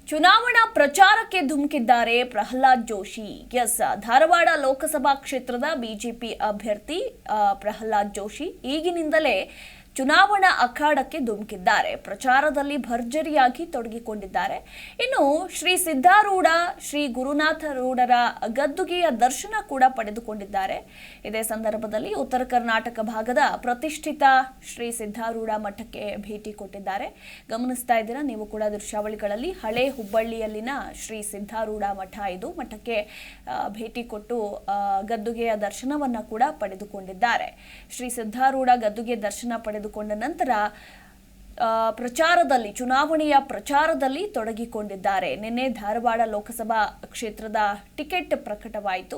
ಚುನಾವಣಾ ಪ್ರಚಾರಕ್ಕೆ ಧುಮುಕಿದ್ದಾರೆ ಪ್ರಹ್ಲಾದ್ ಜೋಶಿ. ಧಾರವಾಡ ಲೋಕಸಭಾ ಕ್ಷೇತ್ರದ ಬಿಜೆಪಿ ಅಭ್ಯರ್ಥಿ ಪ್ರಹ್ಲಾದ್ ಜೋಶಿ ಈಗಿನಿಂದಲೇ ಚುನಾವಣಾ ಅಖಾಡಕ್ಕೆ ಧುಮುಕಿದ್ದಾರೆ. ಪ್ರಚಾರದಲ್ಲಿ ಭರ್ಜರಿಯಾಗಿ ತೊಡಗಿಕೊಂಡಿದ್ದಾರೆ. ಇನ್ನು ಶ್ರೀ ಸಿದ್ಧಾರೂಢ, ಶ್ರೀ ಗುರುನಾಥರೂಢರ ಗದ್ದುಗೆಯ ದರ್ಶನ ಕೂಡ ಪಡೆದುಕೊಂಡಿದ್ದಾರೆ. ಇದೇ ಸಂದರ್ಭದಲ್ಲಿ ಉತ್ತರ ಕರ್ನಾಟಕ ಭಾಗದ ಪ್ರತಿಷ್ಠಿತ ಶ್ರೀ ಸಿದ್ಧಾರೂಢ ಮಠಕ್ಕೆ ಭೇಟಿ ಕೊಟ್ಟಿದ್ದಾರೆ. ಗಮನಿಸ್ತಾ ಇದ್ದೀರಾ ನೀವು ಕೂಡ ದೃಶ್ಯಾವಳಿಗಳಲ್ಲಿ. ಹಳೆ ಹುಬ್ಬಳ್ಳಿಯಲ್ಲಿನ ಶ್ರೀ ಸಿದ್ಧಾರೂಢ ಮಠ ಇದು. ಮಠಕ್ಕೆ ಭೇಟಿ ಕೊಟ್ಟು ಗದ್ದುಗೆಯ ದರ್ಶನವನ್ನ ಕೂಡ ಪಡೆದುಕೊಂಡಿದ್ದಾರೆ. ಶ್ರೀ ಸಿದ್ಧಾರೂಢ ಗದ್ದುಗೆ ದರ್ಶನ ಪಡೆದುಕೊಂಡ ನಂತರ ಚುನಾವಣೆಯ ಪ್ರಚಾರದಲ್ಲಿ ತೊಡಗಿಕೊಂಡಿದ್ದಾರೆ. ನಿನ್ನೆ ಧಾರವಾಡ ಲೋಕಸಭಾ ಕ್ಷೇತ್ರದ ಟಿಕೆಟ್ ಪ್ರಕಟವಾಯಿತು.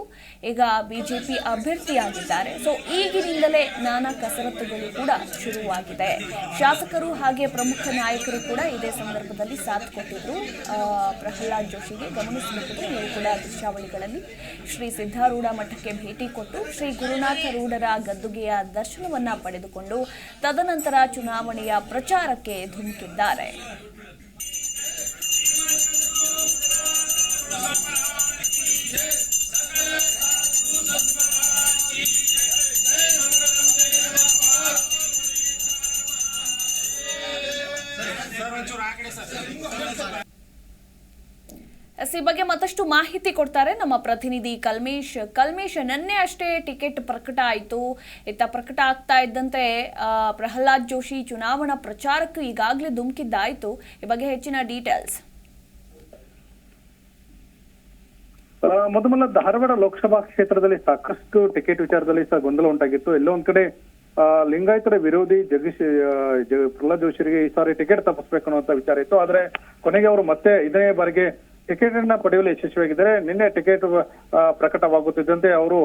ಈಗ ಬಿಜೆಪಿ ಅಭ್ಯರ್ಥಿಯಾಗಿದ್ದಾರೆ. ಈಗಿನಿಂದಲೇ ನಾನಾ ಕಸರತ್ತುಗಳು ಕೂಡ ಶುರುವಾಗಿದೆ. ಶಾಸಕರು ಹಾಗೆ ಪ್ರಮುಖ ನಾಯಕರು ಕೂಡ ಇದೇ ಸಂದರ್ಭದಲ್ಲಿ ಸಾಥ್ ಕೊಟ್ಟಿದ್ರು ಪ್ರಹ್ಲಾದ್ ಜೋಶಿಗೆ. ಗಮನಿಸಬಹುದು ನೀವು ಕೂಡ ದೃಶ್ಯಾವಳಿಗಳಲ್ಲಿ. ಶ್ರೀ ಸಿದ್ಧಾರೂಢ ಮಠಕ್ಕೆ ಭೇಟಿ ಕೊಟ್ಟು ಶ್ರೀ ಗುರುನಾಥರೂಢರ ಗದ್ದುಗೆಯ ದರ್ಶನವನ್ನ ಪಡೆದುಕೊಂಡು ತದನಂತರ ಚುನಾವಣೆಯ ಪ್ರಚಾರಕ್ಕೆ ಧುಮುಕಿದ್ದಾರೆ. ಈ ಬಗ್ಗೆ ಮತ್ತಷ್ಟು ಮಾಹಿತಿ ಕೊಡ್ತಾರೆ ನಮ್ಮ ಪ್ರತಿನಿಧಿ ಕಲ್ಮೇಶ್. ನಿನ್ನೆ ಅಷ್ಟೇ ಟಿಕೆಟ್ ಪ್ರಕಟ ಆಯಿತು. ಪ್ರಕಟ ಆಗ್ತಾ ಇದ್ದಂತೆ ಪ್ರಹ್ಲಾದ್ ಜೋಶಿ ಚುನಾವಣಾ ಪ್ರಚಾರಕ್ಕೂ ಈಗಾಗಲೇ ಧುಮುಕಿದ್ದಾಯಿತು. ಈ ಬಗ್ಗೆ ಹೆಚ್ಚಿನ ಡೀಟೇಲ್ಸ್. ಮೊದಲ ಧಾರವಾಡ ಲೋಕಸಭಾ ಕ್ಷೇತ್ರದಲ್ಲಿ ಸಾಕಷ್ಟು ಟಿಕೆಟ್ ವಿಚಾರದಲ್ಲಿ ಸಹ ಗೊಂದಲ ಉಂಟಾಗಿತ್ತು. ಎಲ್ಲೋ ಒಂದ್ ಕಡೆ ಲಿಂಗಾಯತರ ವಿರೋಧಿ ಪ್ರಹ್ಲಾದ್ ಜೋಶಿಗೆ ಈ ಸಾರಿ ಟಿಕೆಟ್ ತಪ್ಪಿಸ್ಬೇಕು ಅನ್ನುವಂತ ವಿಚಾರ ಇತ್ತು. ಆದ್ರೆ ಕೊನೆಗೆ ಅವರು ಮತ್ತೆ ಇದನೇ ಬಾರಿಗೆ ಟಿಕೆಟ್ ಅನ್ನ ಪಡೆಯಲು ಯಶಸ್ವಿಯಾಗಿದ್ದಾರೆ. ನಿನ್ನೆ ಟಿಕೆಟ್ ಪ್ರಕಟವಾಗುತ್ತಿದ್ದಂತೆ ಅವರು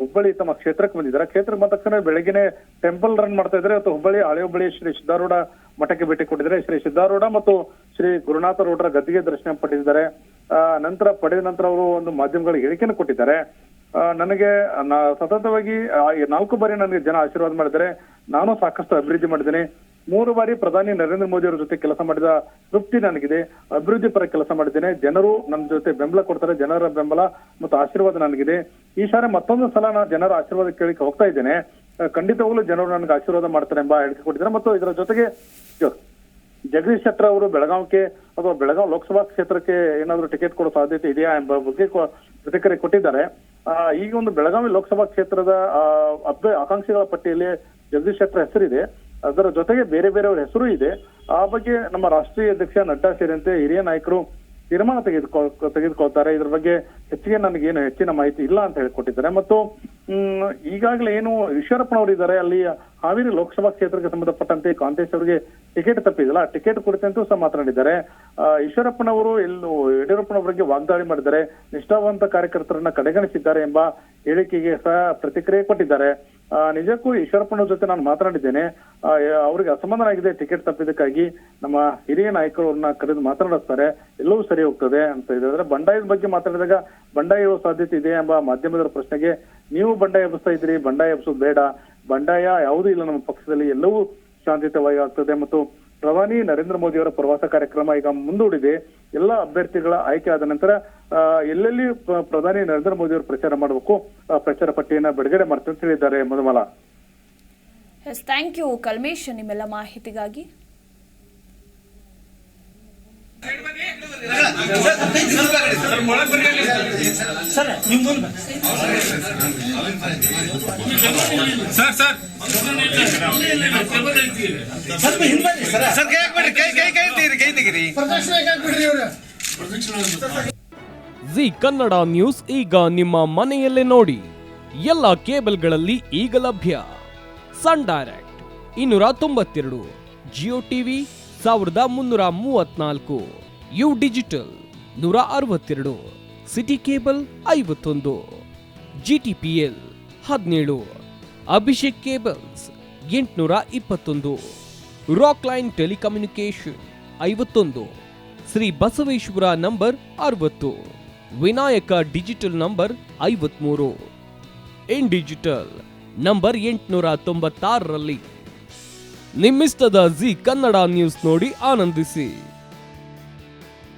ಹುಬ್ಬಳ್ಳಿ ತಮ್ಮ ಕ್ಷೇತ್ರಕ್ಕೆ ಬಂದಿದ್ದಾರೆ. ಕ್ಷೇತ್ರಕ್ಕೆ ಬಂದ ತಕ್ಷಣ ಬೆಳಗ್ಗೆನೆ ಟೆಂಪಲ್ ರನ್ ಮಾಡ್ತಾ ಇದ್ದಾರೆ. ಮತ್ತು ಹಳೆ ಹುಬ್ಬಳ್ಳಿ ಶ್ರೀ ಸಿದ್ಧಾರೂಢ ಮಠಕ್ಕೆ ಭೇಟಿ ಕೊಟ್ಟಿದ್ದಾರೆ. ಶ್ರೀ ಸಿದ್ಧಾರೂಢ ಮತ್ತು ಶ್ರೀ ಗುರುನಾಥರೂಢರ ಗದ್ದುಗೆ ದರ್ಶನ ಪಡೆದಿದ್ದಾರೆ. ಪಡೆದ ನಂತರ ಅವರು ಒಂದು ಮಾಧ್ಯಮಗಳಿಗೆ ಹೇಳಿಕೆಯನ್ನು ಕೊಟ್ಟಿದ್ದಾರೆ. ನನಗೆ ಸತತವಾಗಿ 4 ಬಾರಿ ನನಗೆ ಜನ ಆಶೀರ್ವಾದ ಮಾಡಿದ್ದಾರೆ. ನಾನು ಸಾಕಷ್ಟು ಅಭಿವೃದ್ಧಿ ಮಾಡಿದ್ದೇನೆ. 3 ಬಾರಿ ಪ್ರಧಾನಿ ನರೇಂದ್ರ ಮೋದಿ ಅವರ ಜೊತೆ ಕೆಲಸ ಮಾಡಿದ ತೃಪ್ತಿ ನನಗಿದೆ. ಅಭಿವೃದ್ಧಿ ಪರ ಕೆಲಸ ಮಾಡಿದ್ದೇನೆ. ಜನರು ನನ್ನ ಜೊತೆ ಬೆಂಬಲ ಕೊಡ್ತಾರೆ. ಜನರ ಬೆಂಬಲ ಮತ್ತು ಆಶೀರ್ವಾದ ನನಗಿದೆ. ಈ ಸಾರಿ ಮತ್ತೊಂದು ಸಲ ನಾನು ಜನರ ಆಶೀರ್ವಾದ ಕೇಳಿಕ್ಕೆ ಹೋಗ್ತಾ ಇದ್ದೇನೆ. ಖಂಡಿತವಾಗ್ಲೂ ಜನರು ನನಗೆ ಆಶೀರ್ವಾದ ಮಾಡ್ತಾರೆ ಎಂಬ ಹೇಳಿಕೆ ಕೊಟ್ಟಿದ್ದಾರೆ. ಮತ್ತು ಇದರ ಜೊತೆಗೆ ಜಗದೀಶ್ ಶೆಟ್ಟರ್ ಅವರು ಬೆಳಗಾವಿಗೆ ಅಥವಾ ಬೆಳಗಾವಿ ಲೋಕಸಭಾ ಕ್ಷೇತ್ರಕ್ಕೆ ಏನಾದರೂ ಟಿಕೆಟ್ ಕೊಡೋ ಸಾಧ್ಯತೆ ಇದೆಯಾ ಎಂಬ ಬಗ್ಗೆ ಪ್ರತಿಕ್ರಿಯೆ ಕೊಟ್ಟಿದ್ದಾರೆ. ಈಗ ಒಂದು ಬೆಳಗಾವಿ ಲೋಕಸಭಾ ಕ್ಷೇತ್ರದ ಆಕಾಂಕ್ಷಿಗಳ ಪಟ್ಟಿಯಲ್ಲಿ ಜಗದೀಶ್ ಶೆಟ್ಟರ್ ಹೆಸರಿದೆ. ಅದರ ಜೊತೆಗೆ ಬೇರೆ ಬೇರೆಯವರ ಹೆಸರು ಇದೆ. ಆ ಬಗ್ಗೆ ನಮ್ಮ ರಾಷ್ಟ್ರೀಯ ಅಧ್ಯಕ್ಷ ನಡ್ಡಾ ಸೇರಿದಂತೆ ಹಿರಿಯ ನಾಯಕರು ತೀರ್ಮಾನ ತೆಗೆದುಕೊಳ್ತಾರೆ. ಇದ್ರ ಬಗ್ಗೆ ನನಗೇನು ಹೆಚ್ಚಿನ ಮಾಹಿತಿ ಇಲ್ಲ ಅಂತ ಹೇಳಿಕೊಟ್ಟಿದ್ದಾರೆ. ಮತ್ತು ಈಗಾಗಲೇ ಏನು ಈಶ್ವರಪ್ಪನವರು ಇದ್ದಾರೆ, ಅಲ್ಲಿ ಹಾವೇರಿ ಲೋಕಸಭಾ ಕ್ಷೇತ್ರಕ್ಕೆ ಸಂಬಂಧಪಟ್ಟಂತೆ ಕಾಂಗ್ರೆಸ್ ಅವರಿಗೆ ಟಿಕೆಟ್ ತಪ್ಪಿದಲ್ಲ, ಟಿಕೆಟ್ ಕುರಿತಂತೂ ಸಹ ಮಾತನಾಡಿದ್ದಾರೆ. ಈಶ್ವರಪ್ಪನವರು ಯಡಿಯೂರಪ್ಪನವರಿಗೆ ವಾಗ್ದಾಳಿ ಮಾಡಿದ್ದಾರೆ. ನಿಷ್ಠಾವಂತ ಕಾರ್ಯಕರ್ತರನ್ನ ಕಡೆಗಣಿಸಿದ್ದಾರೆ ಎಂಬ ಹೇಳಿಕೆಗೆ ಸಹ ಪ್ರತಿಕ್ರಿಯೆ ಕೊಟ್ಟಿದ್ದಾರೆ. ನಿಜಕ್ಕೂ ಈಶ್ವರಪ್ಪನವ್ರ ಜೊತೆ ನಾನು ಮಾತನಾಡಿದ್ದೇನೆ. ಅವ್ರಿಗೆ ಅಸಮಾಧಾನ ಆಗಿದೆ ಟಿಕೆಟ್ ತಪ್ಪಿದ್ದಕ್ಕಾಗಿ. ನಮ್ಮ ಹಿರಿಯ ನಾಯಕರನ್ನ ಕರೆದು ಮಾತನಾಡಿಸ್ತಾರೆ, ಎಲ್ಲವೂ ಸರಿ ಹೋಗ್ತದೆ ಅಂತ ಹೇಳಿದ್ರೆ, ಬಂಡಾಯದ ಬಗ್ಗೆ ಮಾತಾಡಿದಾಗ ಬಂಡಾಯ ಇರುವ ಸಾಧ್ಯತೆ ಇದೆ ಎಂಬ ಮಾಧ್ಯಮದವರ ಪ್ರಶ್ನೆಗೆ, ನೀವು ಬಂಡಾಯ ಎಬ್ಬಿಸ್ತಾ ಇದ್ರಿ, ಬಂಡಾಯ ಎಬ್ಬಿಸೋದು ಬೇಡ, ಬಂಡಾಯ ಯಾವುದೂ ಇಲ್ಲ ನಮ್ಮ ಪಕ್ಷದಲ್ಲಿ, ಎಲ್ಲವೂ ಶಾಂತಿಯುತವಾಗಿ ಆಗ್ತದೆ. ಮತ್ತು ಪ್ರಧಾನಿ ನರೇಂದ್ರ ಮೋದಿ ಅವರ ಪ್ರವಾಸ ಕಾರ್ಯಕ್ರಮ ಈಗ ಮುಂದೂಡಿದೆ. ಎಲ್ಲ ಅಭ್ಯರ್ಥಿಗಳ ಆಯ್ಕೆ ಆದ ನಂತರ ಎಲ್ಲೆಲ್ಲಿ ಪ್ರಧಾನಿ ನರೇಂದ್ರ ಮೋದಿ ಅವರು ಪ್ರಚಾರ ಮಾಡಬೇಕು, ಪ್ರಚಾರ ಪಟ್ಟಿಯನ್ನ ಬಿಡುಗಡೆ ಮಾಡ್ತಾರೆ ಅಂತ ಹೇಳಿದ್ದಾರೆ. ಮಧುಮಾಲ. ಥ್ಯಾಂಕ್ ಯು ಕಲ್ಮೇಶ್ ನಿಮ್ಮೆಲ್ಲ ಮಾಹಿತಿಗಾಗಿ. ಜಿ ಕನ್ನಡ ನ್ಯೂಸ್ ಈಗ ನಿಮ್ಮ ಮನೆಯಲ್ಲೇ ನೋಡಿ. ಎಲ್ಲ ಕೇಬಲ್ಗಳಲ್ಲಿ ಈಗ ಲಭ್ಯ. Sun Direct 292, Jio TV 1334, U digital 162, city cable 51, GTPL 17, Abhishek cables 821, rock line telecommunication 51, Shri Basaveshwara number 60, Vinayaka digital number 53, in digital number 896ರಲ್ಲಿ. ನಿಮ್ಮಿಸ್ತದ ಜಿ ಕನ್ನಡ ನ್ಯೂಸ್ ನೋಡಿ ಆನಂದಿಸಿ.